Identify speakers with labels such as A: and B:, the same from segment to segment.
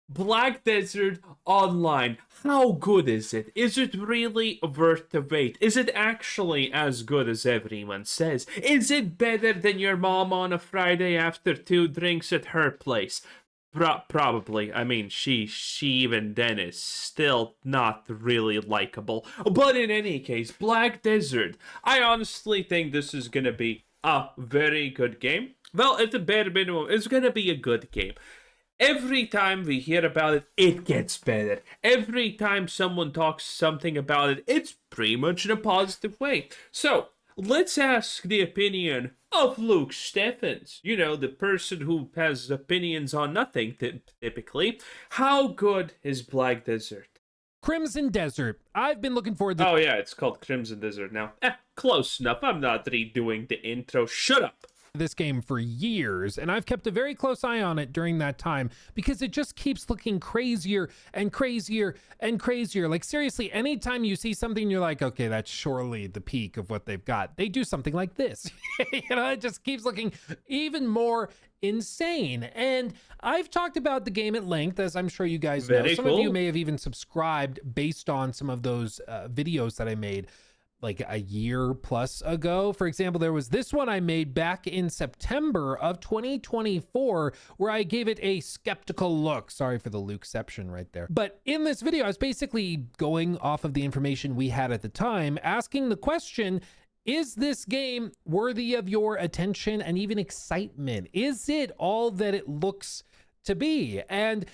A: Black Desert Online. How good is it? Is it really worth the wait? Is it actually as good as everyone says? Is it better than your mom on a Friday after 2 drinks at her place? Probably. I mean, she even then is still not really likable. But in any case, Black Desert. I honestly think this is gonna be a very good game. Well, at the bare minimum, it's gonna be a good game. Every time we hear about it, it gets better. Every time someone talks something about it, it's pretty much in a positive way. So, let's ask the opinion of Luke Steffens. You know, the person who has opinions on nothing, typically. How good is Black Desert?
B: Crimson Desert. I've been looking forward to
A: Oh yeah, it's called Crimson Desert now. Close enough. I'm not redoing the intro. Shut up.
B: this game for years, and I've kept a very close eye on it during that time because it just keeps looking crazier and crazier and crazier. Like, seriously, anytime you see something, you're like, okay, that's surely the peak of what they've got. They do something like this. It just keeps looking even more insane. And I've talked about the game at length, as I'm sure you guys know. Some of you may have even subscribed based on some of those videos that I made like a year plus ago. For example, there was this one I made back in September of 2024 where I gave it a skeptical look. Sorry for the Lukeception right there. But in this video, I was basically going off of the information we had at the time, asking the question, is this game worthy of your attention and even excitement? Is it all that it looks to be? And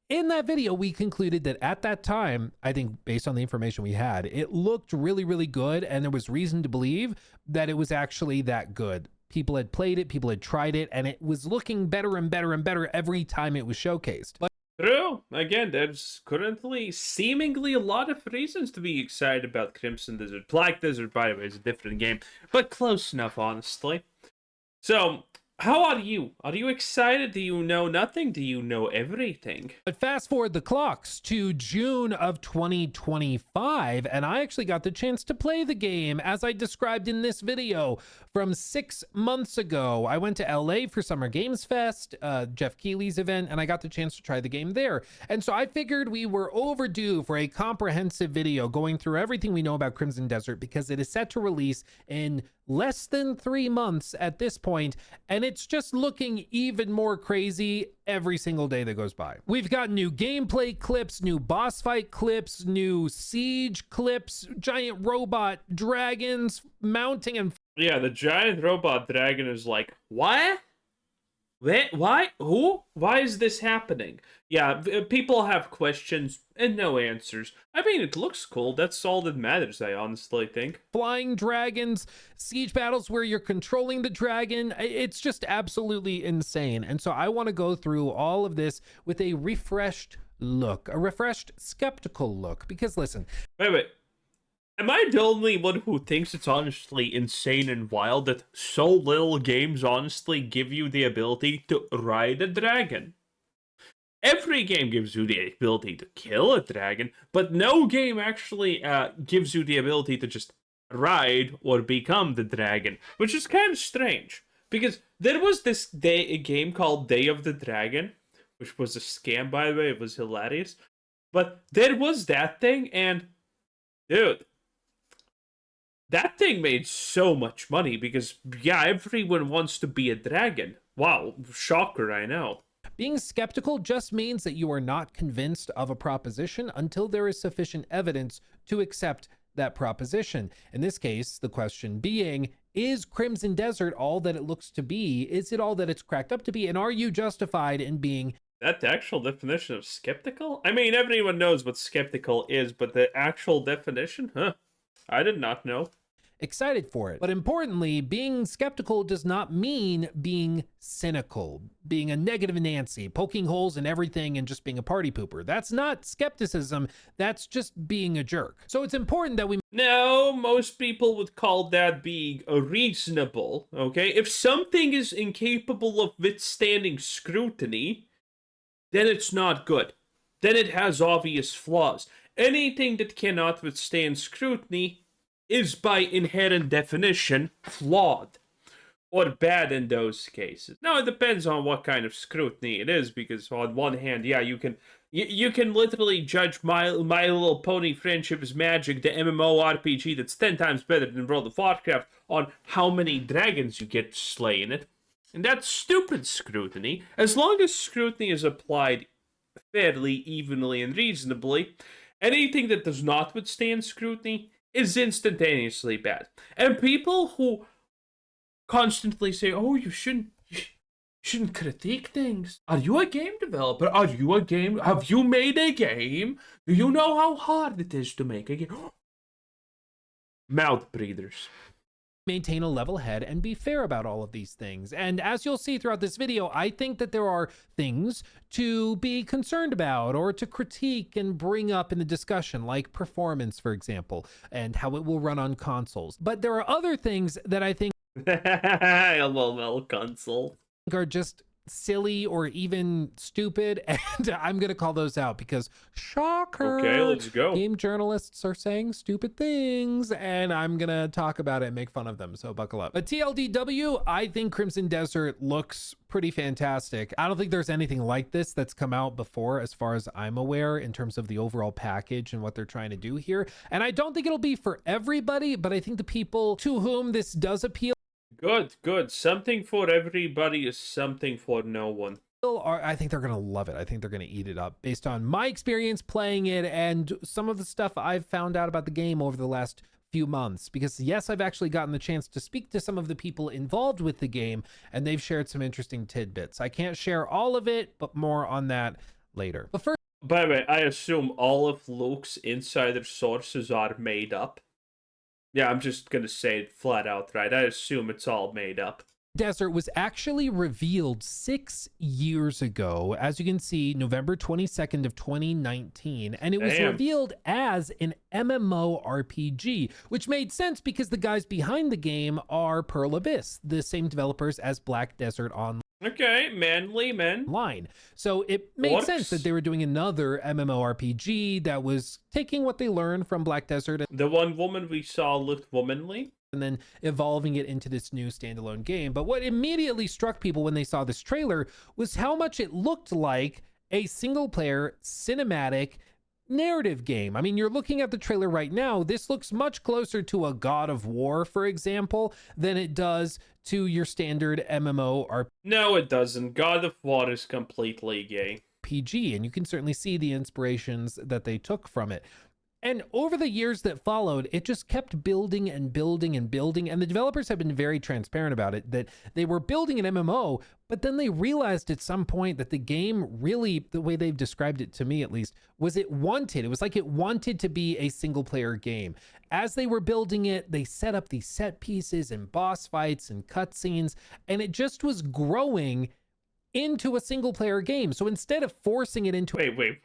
B: in that video, we concluded that at that time, I think based on the information we had, it looked really, really good. And there was reason to believe that it was actually that good. People had played it, people had tried it, and it was looking better and better and better every time it was showcased. But
A: true. Again, there's currently seemingly a lot of reasons to be excited about Crimson Desert. Black Desert, by the way, is a different game, but close enough, honestly. So, how are you? Are you excited? Do you know nothing? Do you know everything?
B: But fast forward the clocks to June of 2025, and I actually got the chance to play the game as I described in this video from 6 months ago. I went to LA for Summer Games Fest, Jeff Keighley's event, and I got the chance to try the game there. And so I figured we were overdue for a comprehensive video going through everything we know about Crimson Desert because it is set to release in less than 3 months at this point, and it's just looking even more crazy every single day that goes by. We've got new gameplay clips, new boss fight clips, new siege clips, giant robot dragons mounting and...
A: Yeah, the giant robot dragon is like, what? Why? Who? Why is this happening? Yeah, people have questions and no answers. I mean, it looks cool. That's all that matters, I honestly think.
B: Flying dragons, siege battles where you're controlling the dragon. It's just absolutely insane. And so I want to go through all of this with a refreshed look, a refreshed skeptical look. Because listen.
A: Wait. Am I the only one who thinks it's honestly insane and wild that so little games honestly give you the ability to ride a dragon? Every game gives you the ability to kill a dragon, but no game actually gives you the ability to just ride or become the dragon, which is kind of strange. Because there was a game called Day of the Dragon, which was a scam, by the way. It was hilarious. But there was that thing, and dude, that thing made so much money because, yeah, everyone wants to be a dragon. Wow, shocker, I know.
B: Being skeptical just means that you are not convinced of a proposition until there is sufficient evidence to accept that proposition. In this case, the question being, is Crimson Desert all that it looks to be? Is it all that it's cracked up to be? And are you justified in being...
A: That the actual definition of skeptical? I mean, everyone knows what skeptical is, but the actual definition? Huh. I did not know.
B: Excited for it. But importantly, being skeptical does not mean being cynical, being a negative Nancy, poking holes in everything and just being a party pooper. That's not skepticism. That's just being a jerk. So it's important that we...
A: No, most people would call that being reasonable, okay? If something is incapable of withstanding scrutiny, then it's not good. Then it has obvious flaws. Anything that cannot withstand scrutiny is by inherent definition flawed. or bad in those cases. Now it depends on what kind of scrutiny it is, because on one hand, yeah, you can literally judge My Little Pony Friendship is Magic, the MMORPG that's 10 times better than World of Warcraft, on how many dragons you get to slay in it. And that's stupid scrutiny. As long as scrutiny is applied fairly, evenly, and reasonably, anything that does not withstand scrutiny is instantaneously bad. And people who constantly say, "Oh, you shouldn't critique things. Are you a game developer? Are you a game? Have you made a game? Do you know how hard it is to make a game?" Mouth breathers.
B: Maintain a level head and be fair about all of these things. And as you'll see throughout this video, I think that there are things to be concerned about or to critique and bring up in the discussion, like performance, for example, and how it will run on consoles. But there are other things that I think
A: LOL console
B: are just silly or even stupid, and I'm gonna call those out because shocker,
A: okay, let's go.
B: Game journalists are saying stupid things, and I'm gonna talk about it and make fun of them, so buckle up. But TLDW, I think Crimson Desert looks pretty fantastic. I don't think there's anything like this that's come out before, as far as I'm aware, in terms of the overall package and what they're trying to do here. And I don't think it'll be for everybody, but I think the people to whom this does appeal,
A: Good. Something for everybody is something for no one.
B: I think they're going to love it. I think they're going to eat it up based on my experience playing it and some of the stuff I've found out about the game over the last few months. Because yes, I've actually gotten the chance to speak to some of the people involved with the game, and they've shared some interesting tidbits. I can't share all of it, but more on that later. But first,
A: by the way, I assume all of Luke's insider sources are made up. Yeah, I'm just gonna say it flat out, right? I assume it's all made up.
B: Desert was actually revealed 6 years ago, as you can see, November 22nd of 2019, and it was revealed as an MMORPG, which made sense because the guys behind the game are Pearl Abyss, the same developers as Black Desert Online.
A: Okay, manly men.
B: Line. So it made sense that they were doing another MMORPG that was taking what they learned from Black Desert.
A: The one woman we saw looked womanly.
B: And then evolving it into this new standalone game. But what immediately struck people when they saw this trailer was how much it looked like a single player cinematic narrative game. I mean, you're looking at the trailer right now. This looks much closer to a God of War, for example, than it does to your standard MMO
A: No, it doesn't. God of War is completely gay.
B: PG, and you can certainly see the inspirations that they took from it. And over the years that followed, it just kept building and building and building. And the developers have been very transparent about it, that they were building an MMO, but then they realized at some point that the game really, the way they've described it to me at least, was it was like it wanted to be a single player game. As they were building it, they set up these set pieces and boss fights and cutscenes, and it just was growing into a single player game. So instead of forcing it into
A: Wait.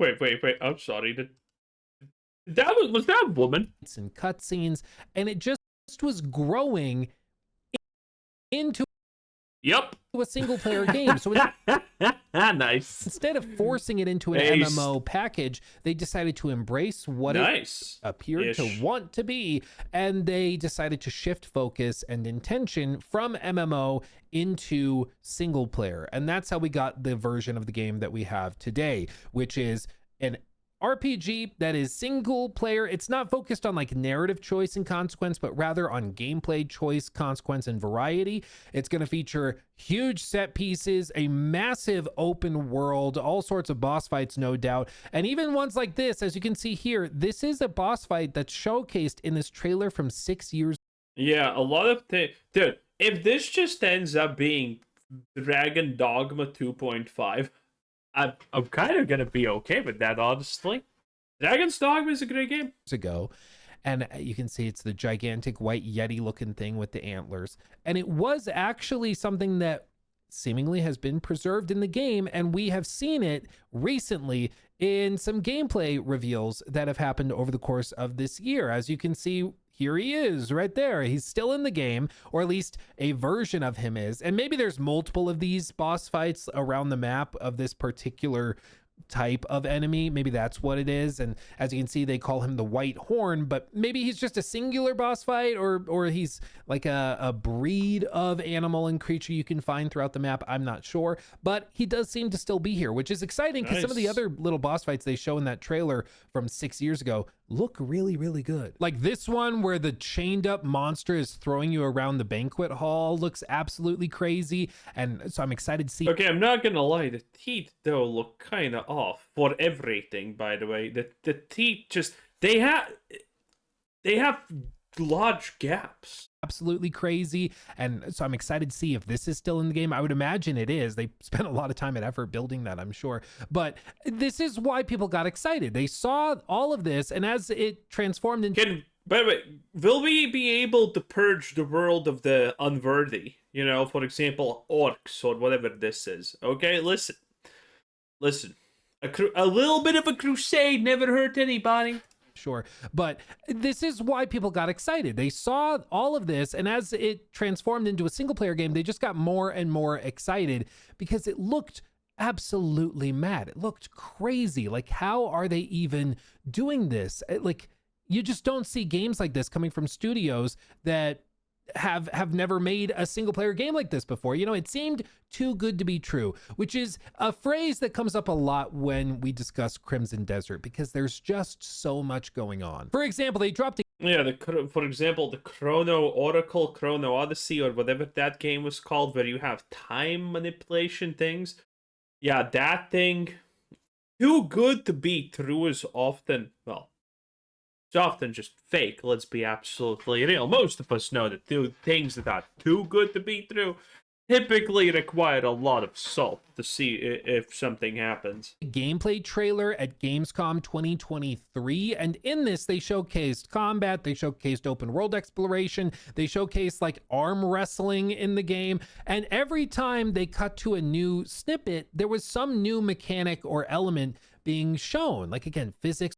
A: I'm sorry. That was that a woman?
B: And cutscenes, and it just was growing into a single player game. So
A: nice.
B: Instead of forcing it into an MMO package, they decided to embrace what it appeared to want to be, and they decided to shift focus and intention from MMO into single player. And that's how we got the version of the game that we have today, which is an RPG that is single player. It's not focused on like narrative choice and consequence, but rather on gameplay choice, consequence, and variety. It's going to feature huge set pieces, a massive open world, all sorts of boss fights, no doubt. And even ones like this, as you can see here, this is a boss fight that's showcased in this trailer from 6 years.
A: Yeah, a lot of things. Dude, if this just ends up being Dragon Dogma 2.5, I'm kind of going to be okay with that, honestly. Dragon's Dogma is a great game.
B: Ago, and you can see it's the gigantic white Yeti looking thing with the antlers. And it was actually something that seemingly has been preserved in the game, and we have seen it recently in some gameplay reveals that have happened over the course of this year. As you can see, here he is right there. He's still in the game, or at least a version of him is. And maybe there's multiple of these boss fights around the map of this particular type of enemy. Maybe that's what it is. And as you can see, they call him the White Horn, but maybe he's just a singular boss fight, or he's like a breed of animal and creature you can find throughout the map. I'm not sure, but he does seem to still be here, which is exciting because some of the other little boss fights they show in that trailer from 6 years ago look really, really good. Like this one where the chained up monster is throwing you around the banquet hall looks absolutely crazy. And so I'm excited to see.
A: Okay, I'm not gonna lie, the teeth though look kind of off for everything, by the way. The teeth just, they have large gaps.
B: Absolutely crazy. And so I'm excited to see if this is still in the game. I would imagine it is. They spent a lot of time and effort building that, I'm sure. But this is why people got excited. They saw all of this, and as it transformed into...
A: By the way, will we be able to purge the world of the unworthy? You know, for example, orcs or whatever this is. Okay, listen. A little bit of a crusade never hurt anybody.
B: Sure, but this is why people got excited. They saw all of this, and as it transformed into a single player game, they just got more and more excited because it looked absolutely mad. It looked crazy. Like, how are they even doing this? Like, you just don't see games like this coming from studios that have never made a single player game like this before. You know, it seemed too good to be true, which is a phrase that comes up a lot when we discuss Crimson Desert because there's just so much going on. For example, they dropped
A: for example, the Chrono Oracle, Chrono Odyssey, or whatever that game was called, where you have time manipulation things. Yeah, that thing, too good to be true is often, well, it's often just fake, let's be absolutely real. Most of us know that things that are too good to be true typically require a lot of salt to see if something happens.
B: Gameplay trailer at Gamescom 2023, and in this they showcased combat, they showcased open world exploration, they showcased like arm wrestling in the game, and every time they cut to a new snippet, there was some new mechanic or element being shown. Like, again, physics.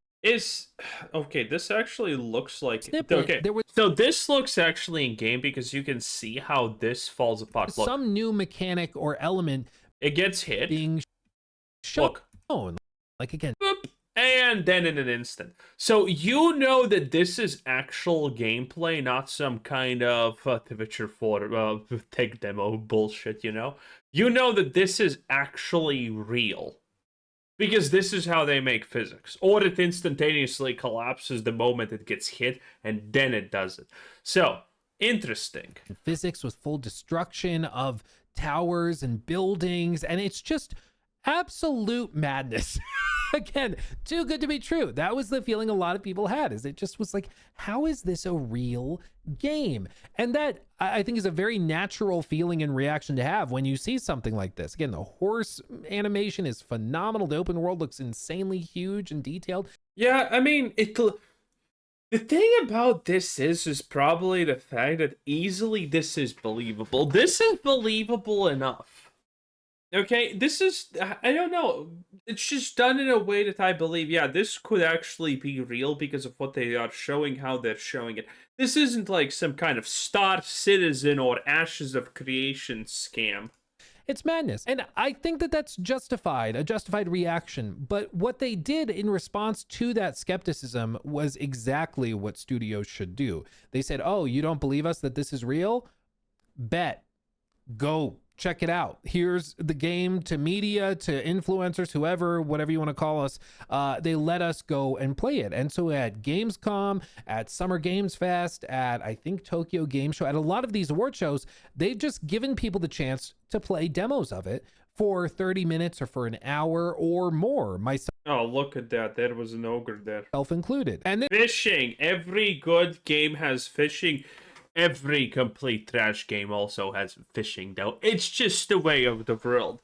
A: Okay, this actually looks like
B: snippet.
A: Okay, so this looks actually in game because you can see how this falls apart. Look,
B: some new mechanic or element
A: it gets hit
B: being shown. Like, again,
A: boop, and then in an instant. So you know that this is actual gameplay, not some kind of Witcher 4 tech demo bullshit. You know that this is actually real. Because this is how they make physics. Or it instantaneously collapses the moment it gets hit, and then it does it. So, interesting.
B: Physics with full destruction of towers and buildings, and it's just absolute madness. Again, too good to be true. That was the feeling a lot of people had, is it just was like, how is this a real game? And that, I think, is a very natural feeling and reaction to have when you see something like this. Again, the horse animation is phenomenal. The open world looks insanely huge and detailed.
A: Yeah, I mean, the thing about this is probably the fact that easily this is believable. This is believable enough. Okay, this is, I don't know, it's just done in a way that I believe, yeah, this could actually be real because of what they are showing, how they're showing it. This isn't like some kind of Star Citizen or Ashes of Creation scam.
B: It's madness. And I think that that's justified, a justified reaction. But what they did in response to that skepticism was exactly what studios should do. They said, oh, you don't believe us that this is real? Bet. Go. Check it out. Here's the game to media, to influencers, whoever, whatever you want to call us. They let us go and play it. And so at Gamescom, at Summer Games Fest, at I think Tokyo Game Show, at a lot of these award shows, they've just given people the chance to play demos of it for 30 minutes or for an hour or more.
A: Oh, look at that. There was an ogre there.
B: Self included. And
A: fishing. Every good game has fishing. Every complete trash game also has fishing, though. It's just the way of the world.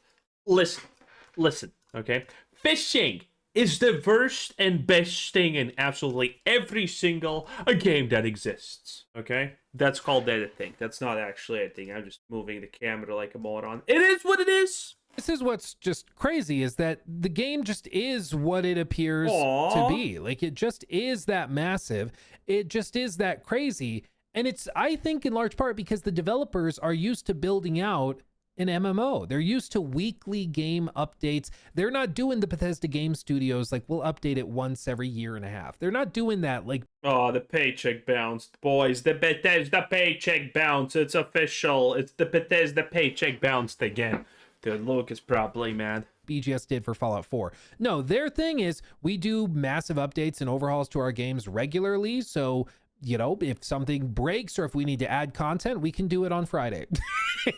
A: Listen, okay? Fishing is the worst and best thing in absolutely every single game that exists, okay? That's called editing. That's not actually editing. I'm just moving the camera like a moron. It is what it is.
B: This is what's just crazy, is that the game just is what it appears to be. Like, it just is that massive. It just is that crazy. And it's, I think, in large part because the developers are used to building out an MMO. They're used to weekly game updates. They're not doing the Bethesda Game Studios like we'll update it once every year and a half. They're not doing that like
A: Oh, the paycheck bounced, boys. The Bethesda paycheck bounced. It's official. It's the Bethesda paycheck bounced again. Dude, Luke is probably mad.
B: BGS did for Fallout 4. No, their thing is we do massive updates and overhauls to our games regularly. So, you know, if something breaks or if we need to add content, we can do it on Friday.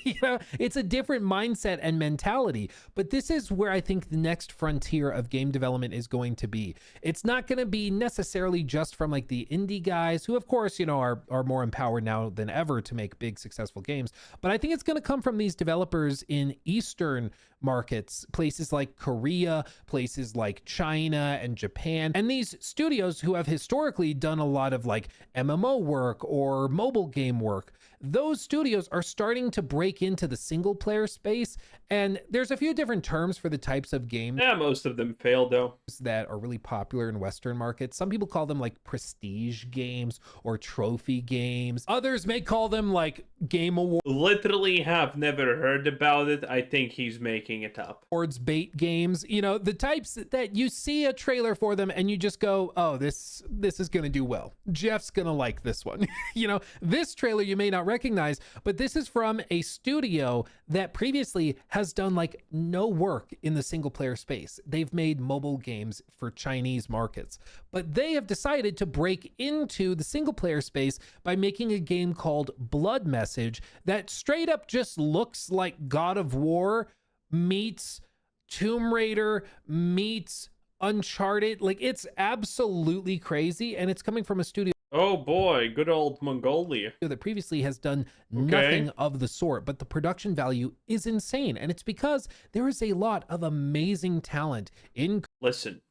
B: You know, it's a different mindset and mentality, but this is where I think the next frontier of game development is going to be. It's not going to be necessarily just from like the indie guys who, of course, you know, are more empowered now than ever to make big successful games, but I think it's going to come from these developers in Eastern markets, places like Korea, places like China and Japan, and these studios who have historically done a lot of like MMO work or mobile game work. Those studios are starting to break into the single player space, and there's a few different terms for the types of games.
A: Yeah, most of them failed though.
B: That are really popular in Western markets. Some people call them like prestige games or trophy games. Others may call them like game
A: Literally have never heard about it. I think he's making it up.
B: awards bait games. You know, the types that you see a trailer for them and you just go, oh, this is gonna do well. Jeff's gonna like this one. You know, this trailer you may not recognize, but this is from a studio that previously has done like no work in the single player space. They've made mobile games for Chinese markets, but they have decided to break into the single player space by making a game called Blood Message that straight up just looks like God of War meets Tomb Raider meets Uncharted. Like, it's absolutely crazy, and it's coming from a studio
A: Oh boy, good old Mongolia.
B: that previously has done nothing of the sort, but the production value is insane, and it's because there is a lot of amazing talent in
A: Listen,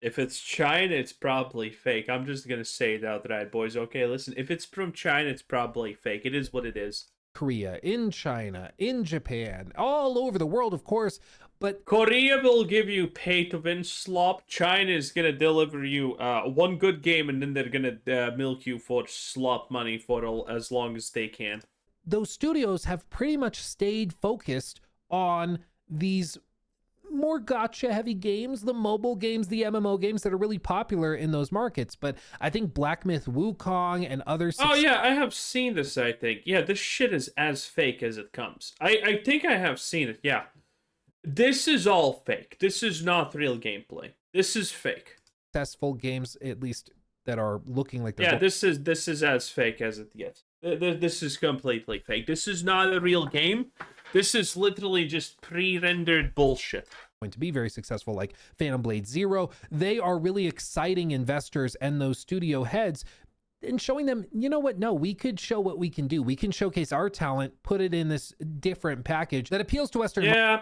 A: if it's China, it's probably fake. I'm just gonna say it outright, boys. Okay, listen, if it's from China, it's probably fake. It is what it is.
B: Korea, in China, in Japan, all over the world, of course. But
A: Korea will give you pay-to-win slop. China is gonna deliver you one good game, and then they're gonna milk you for slop money for as long as they can.
B: those studios have pretty much stayed focused on these more gotcha heavy games, the mobile games, the MMO games that are really popular in those markets. But I think Black Myth Wukong and others.
A: Oh yeah, I have seen this, I think. Yeah, this shit is as fake as it comes. I think I have seen it, yeah. This is all fake. This is not real gameplay. This is fake.
B: Successful games, at least that are looking like they're
A: Yeah, this is as fake as it gets. This is completely fake. This is not a real game. This is literally just pre-rendered bullshit.
B: going to be very successful, like Phantom Blade Zero. They are really exciting investors and those studio heads, and showing them, you know what, no, we could show what we can do. We can showcase our talent, put it in this different package that appeals to Western
A: Yeah.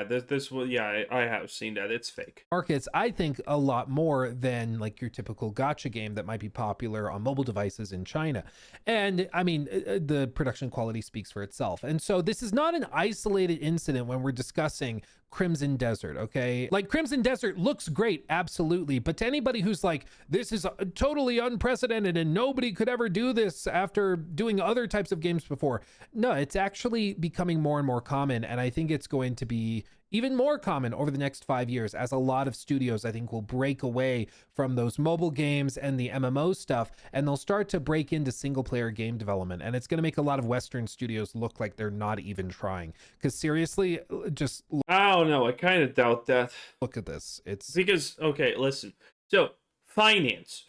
A: This will, yeah, I have seen that. It's fake.
B: markets, I think, a lot more than like your typical gotcha game that might be popular on mobile devices in China. And I mean, the production quality speaks for itself. And so this is not an isolated incident when we're discussing Crimson Desert, okay? Like, Crimson Desert looks great, absolutely, but to anybody who's like, this is totally unprecedented and nobody could ever do this after doing other types of games before, no, it's actually becoming more and more common, and I think it's going to be even more common over the next 5 years, as a lot of studios, I think, will break away from those mobile games and the MMO stuff, and they'll start to break into single player game development. And it's going to make a lot of Western studios look like they're not even trying. Because seriously, just
A: I don't know. I kind of doubt that.
B: look at this. It's
A: Because, okay, listen. So, finance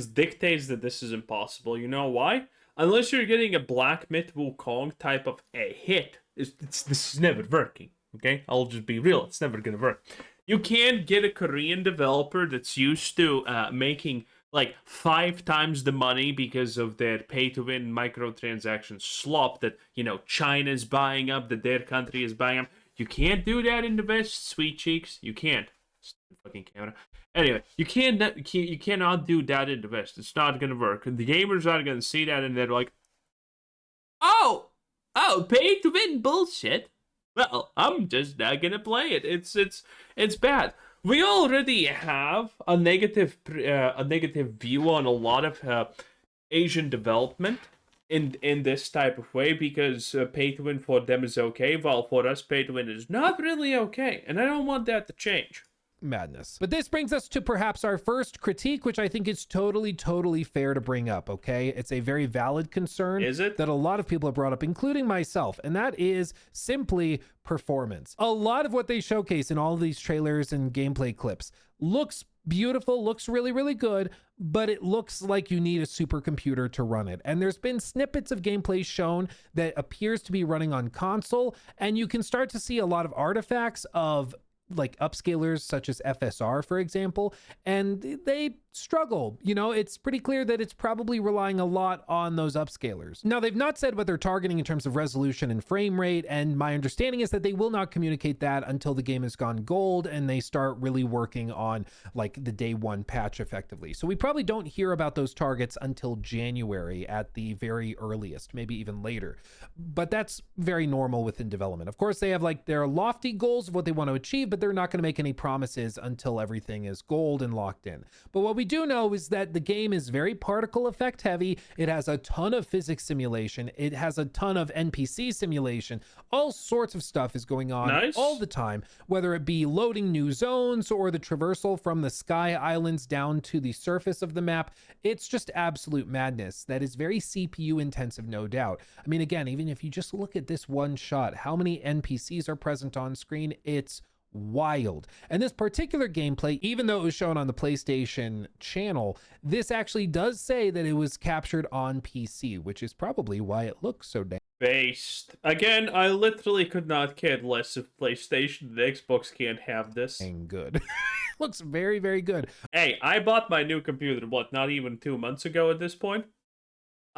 A: dictates that this is impossible. You know why? Unless you're getting a Black Myth Wukong type of a hit, this is never working. Okay, I'll just be real. It's never gonna work. You can't get a Korean developer that's used to making like 5 times the money because of their pay-to-win microtransaction slop that, you know, China's buying up, that their country is buying up. You can't do that in the West, sweet cheeks. You can't. Stupid fucking camera. Anyway, you cannot do that in the West. It's not gonna work. And the gamers are gonna see that and they're like, oh, pay-to-win bullshit. Well, I'm just not gonna play it. It's bad. We already have a negative view on a lot of Asian development in this type of way, because pay to win for them is okay, while for us pay to win is not really okay, and I don't want that to change.
B: Madness. But this brings us to perhaps our first critique, which I think is totally fair to bring up, okay? It's a very valid concern.
A: Is it?
B: That a lot of people have brought up, including myself, and that is simply performance. A lot of what they showcase in all of these trailers and gameplay clips looks beautiful, looks really good, but it looks like you need a supercomputer to run it. And there's been snippets of gameplay shown that appears to be running on console, and you can start to see a lot of artifacts of like upscalers such as FSR, for example, and they struggle. You know, it's pretty clear that it's probably relying a lot on those upscalers. Now, they've not said what they're targeting in terms of resolution and frame rate, and my understanding is that they will not communicate that until the game has gone gold and they start really working on like the day one patch effectively. So we probably don't hear about those targets until January at the very earliest, maybe even later. But that's very normal within development. Of course, they have like their lofty goals of what they want to achieve, but they're not going to make any promises until everything is gold and locked in. But what we do know is that the game is very particle effect heavy. It has a ton of physics simulation. It has a ton of NPC simulation. All sorts of stuff is going on all the time, whether it be loading new zones or the traversal from the sky islands down to the surface of the map. It's just absolute madness. That is very CPU intensive, no doubt. I mean, again, even if you just look at this one shot, how many NPCs are present on screen? It's wild. And this particular gameplay, even though it was shown on the PlayStation channel, this actually does say that it was captured on PC, which is probably why it looks so damn
A: based. Again, I literally could not care less if PlayStation and Xbox can't have this.
B: good. Looks very good.
A: Hey, I bought my new computer, what, not even 2 months ago at this point?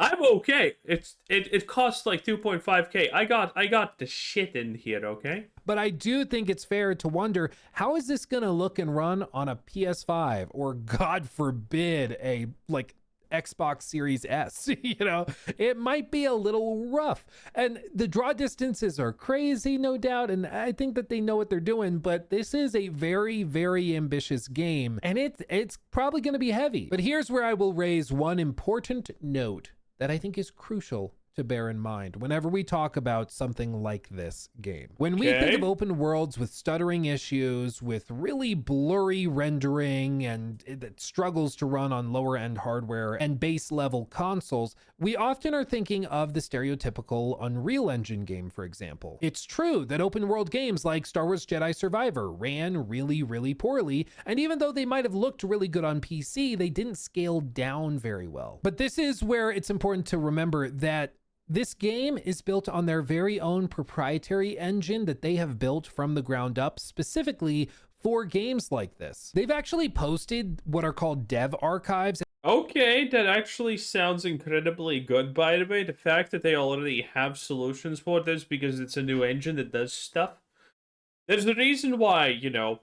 A: I'm okay. It costs like 2.5K. I got the shit in here, okay?
B: But I do think it's fair to wonder, how is this gonna look and run on a PS5 or, God forbid, a like Xbox Series S? You know, it might be a little rough. And the draw distances are crazy, no doubt, and I think that they know what they're doing, but this is a very ambitious game, and it's probably gonna be heavy. But here's where I will raise one important note that I think is crucial to bear in mind whenever we talk about something like this game. When we think of open worlds with stuttering issues, with really blurry rendering, and that struggles to run on lower end hardware and base level consoles, we often are thinking of the stereotypical Unreal Engine game, for example. It's true that open world games like Star Wars Jedi Survivor ran really poorly, and even though they might have looked really good on PC, they didn't scale down very well. But this is where it's important to remember that this game is built on their very own proprietary engine that they have built from the ground up specifically for games like this. They've actually posted what are called dev archives.
A: Okay, that actually sounds incredibly good, by the way. The fact that they already have solutions for this because it's a new engine that does stuff. There's a reason why, you know,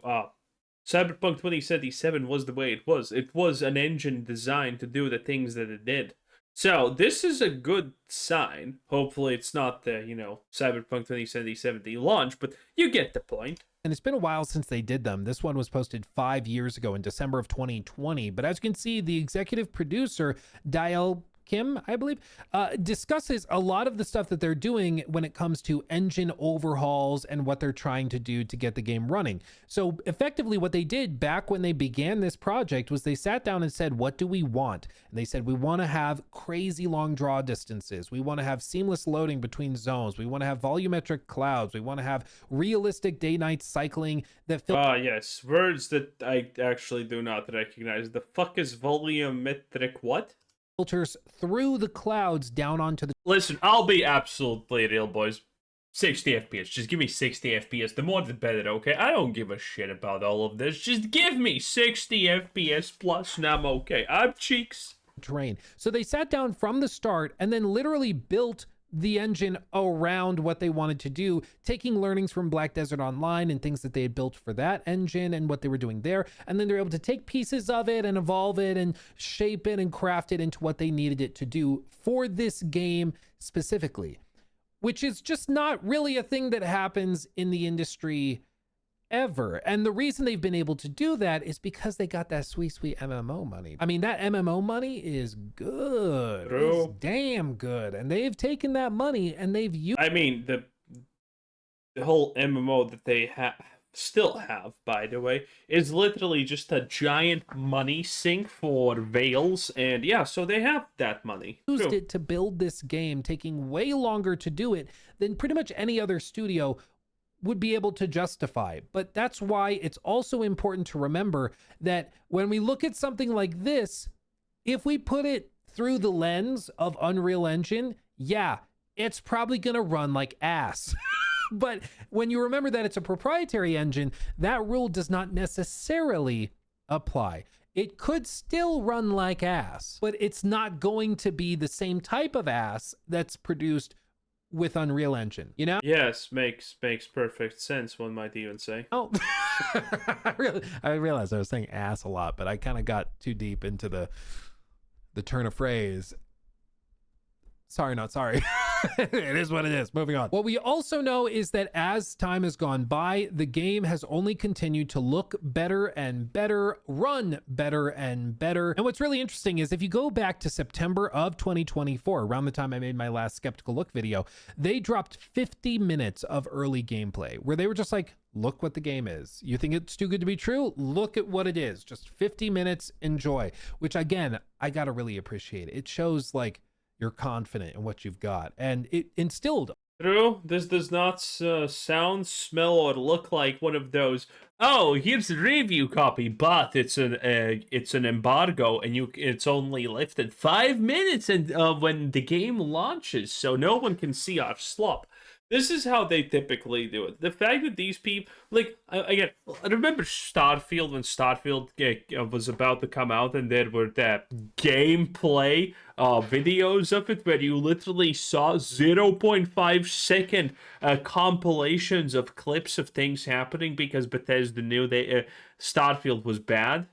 A: Cyberpunk 2077 was the way it was. It was an engine designed to do the things that it did. So, this is a good sign. Hopefully it's not the, you know, Cyberpunk 2077 launch, but you get the point.
B: And it's been a while since they did them. This one was posted 5 years ago in December of 2020. But as you can see, the executive producer, Dial Kim, I believe, discusses a lot of the stuff that they're doing when it comes to engine overhauls and what they're trying to do to get the game running. So effectively what they did back when they began this project was they sat down and said, what do we want? And they said, we want to have crazy long draw distances. We want to have seamless loading between zones. We want to have volumetric clouds. We want to have realistic day-night cycling that
A: yes, words that I actually do not recognize. The fuck is volumetric what?
B: Filters through the clouds down onto the...
A: Listen, I'll be absolutely real, boys. 60 FPS. Just give me 60 FPS. The more the better, okay? I don't give a shit about all of this. Just give me 60 FPS plus and I'm okay. I'm cheeks.
B: Terrain. So they sat down from the start and then literally built the engine around what they wanted to do, taking learnings from Black Desert Online and things that they had built for that engine and what they were doing there. And then they're able to take pieces of it and evolve it and shape it and craft it into what they needed it to do for this game specifically, which is just not really a thing that happens in the industry ever. And the reason they've been able to do that is because they got that sweet, sweet MMO money. I mean, that MMO money is good. It's
A: True.
B: damn good. And they've taken that money and they've used.
A: I mean, the whole MMO that they still have, by the way, is literally just a giant money sink for Veils, and yeah, so they have that money.
B: Used
A: True.
B: it to build this game, taking way longer to do it than pretty much any other studio would be able to justify. But that's why it's also important to remember that when we look at something like this, if we put it through the lens of Unreal Engine, yeah, it's probably gonna run like ass. But when you remember that it's a proprietary engine, that rule does not necessarily apply. It could still run like ass, but it's not going to be the same type of ass that's produced with Unreal Engine, you know?
A: Yes, makes perfect sense, one might even say.
B: Oh, I realized I was saying ass a lot, but I kind of got too deep into the turn of phrase. Sorry, not sorry. It is what it is. Moving on. What we also know is that as time has gone by, the game has only continued to look better and better, run better and better. And what's really interesting is if you go back to September of 2024, around the time I made my last Skeptical Look video, they dropped 50 minutes of early gameplay where they were just like, look what the game is. You think it's too good to be true? Look at what it is. Just 50 minutes, enjoy. Which again, I gotta really appreciate it. It shows like you're confident in what you've got, and it instilled.
A: True. This does not sound, smell, or look like one of those. Oh, here's the review copy, but it's an embargo, and it's only lifted 5 minutes, and when the game launches, so no one can see our slop. This is how they typically do it. The fact that these people, like, again, I remember Starfield when Starfield was about to come out, and there were the gameplay videos of it where you literally saw 0.5 second compilations of clips of things happening because Bethesda knew Starfield was bad.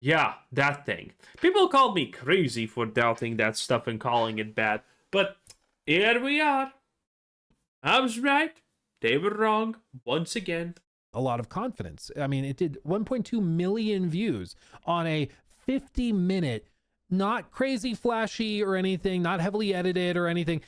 A: Yeah, that thing. People called me crazy for doubting that stuff and calling it bad, but here we are. I was right. They were wrong once again.
B: A lot of confidence. I mean, it did 1.2 million views on a 50-minute, not crazy flashy or anything, not heavily edited or anything,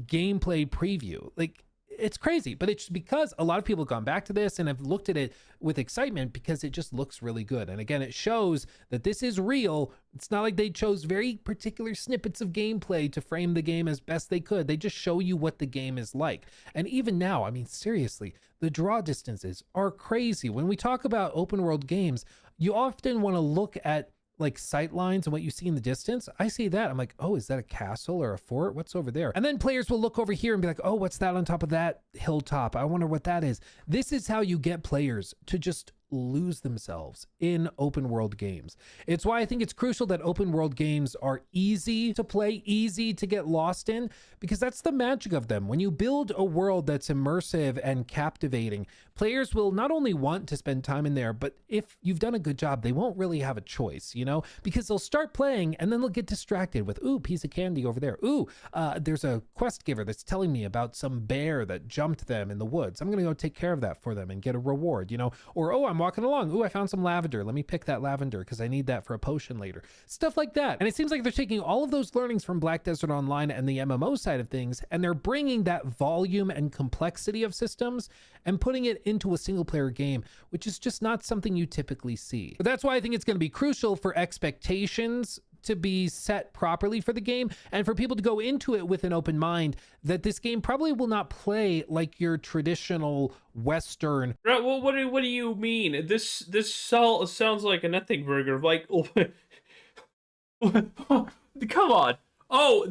B: gameplay preview. Like, it's crazy, but it's because a lot of people have gone back to this and have looked at it with excitement because it just looks really good. And again, it shows that this is real. It's not like they chose very particular snippets of gameplay to frame the game as best they could. They just show you what the game is like. And even now, I mean, seriously, the draw distances are crazy. When we talk about open world games, you often want to look at like sight lines and what you see in the distance. I see that. I'm like, oh, is that a castle or a fort? What's over there? And then players will look over here and be like, oh, what's that on top of that hilltop? I wonder what that is. This is how you get players to just lose themselves in open world games. It's why I think it's crucial that open world games are easy to play, easy to get lost in, because that's the magic of them. When you build a world that's immersive and captivating, players will not only want to spend time in there, but if you've done a good job, they won't really have a choice, you know, because they'll start playing and then they'll get distracted with, ooh, piece of candy over there. Ooh, there's a quest giver that's telling me about some bear that jumped them in the woods. I'm going to go take care of that for them and get a reward, you know, or, oh, I'm walking along. Ooh, I found some lavender. Let me pick that lavender because I need that for a potion later. Stuff like that. And it seems like they're taking all of those learnings from Black Desert Online and the MMO side of things, and they're bringing that volume and complexity of systems and putting it into a single player game, which is just not something you typically see. But that's why I think it's going to be crucial for expectations to be set properly for the game and for people to go into it with an open mind that this game probably will not play like your traditional Western.
A: Right, well, what do you mean? This sounds like a nothing burger. Like, come on. Oh,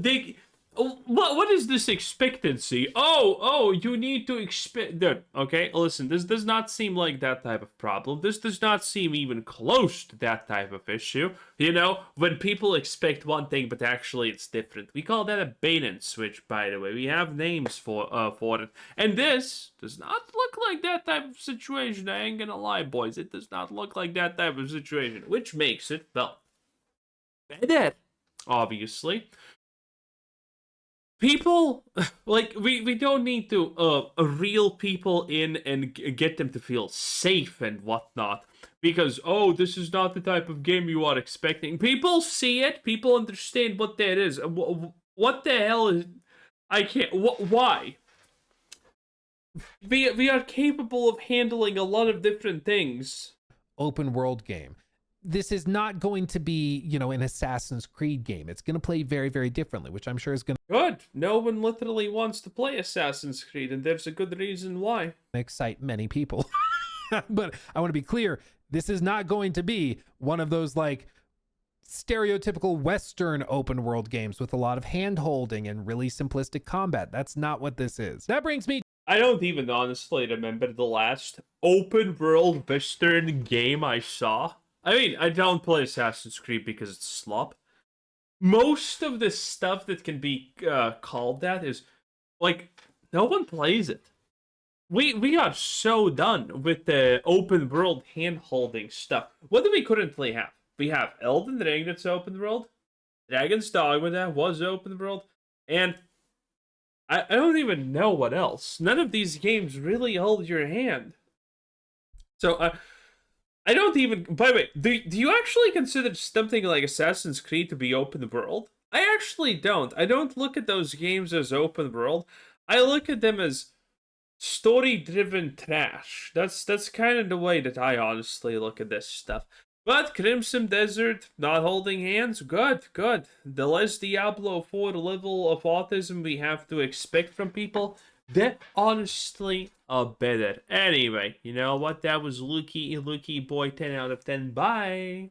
A: what is this expectancy? Oh, you need to expect. Dude, okay, listen, this does not seem like that type of problem. This does not seem even close to that type of issue. You know, when people expect one thing, but actually it's different. We call that a bait and switch, by the way. We have names for it. And this does not look like that type of situation. I ain't gonna lie, boys. It does not look like that type of situation, which makes it, well, better, obviously. people like we don't need to reel people in and get them to feel safe and whatnot because this is not the type of game you are expecting. People see it, people understand what that is. What the hell is I can't why we are capable of handling a lot of different things.
B: Open world game. This is not going to be, you know, an Assassin's Creed game. It's going to play very, very differently, which I'm sure is going
A: Good. No one literally wants to play Assassin's Creed, and there's a good reason why.
B: to excite many people. But I want to be clear, this is not going to be one of those like stereotypical Western open world games with a lot of hand holding and really simplistic combat. That's not what this is. That brings me.
A: I don't even honestly remember the last open world Western game I saw. I mean, I don't play Assassin's Creed because it's slop. Most of the stuff that can be called that is, like, no one plays it. We are so done with the open world hand-holding stuff. What do we currently have? We have Elden Ring that's open world. Dragon's Dogma that was open world. And I don't even know what else. None of these games really hold your hand. So, I don't even. By the way, do you actually consider something like Assassin's Creed to be open world? I actually don't. I don't look at those games as open world. I look at them as story-driven trash. That's kind of the way that I honestly look at this stuff. But Crimson Desert, not holding hands, good. The less Diablo 4 level of autism we have to expect from people, that honestly better. Anyway, you know what? That was Lukey Boy 10 out of 10. Bye.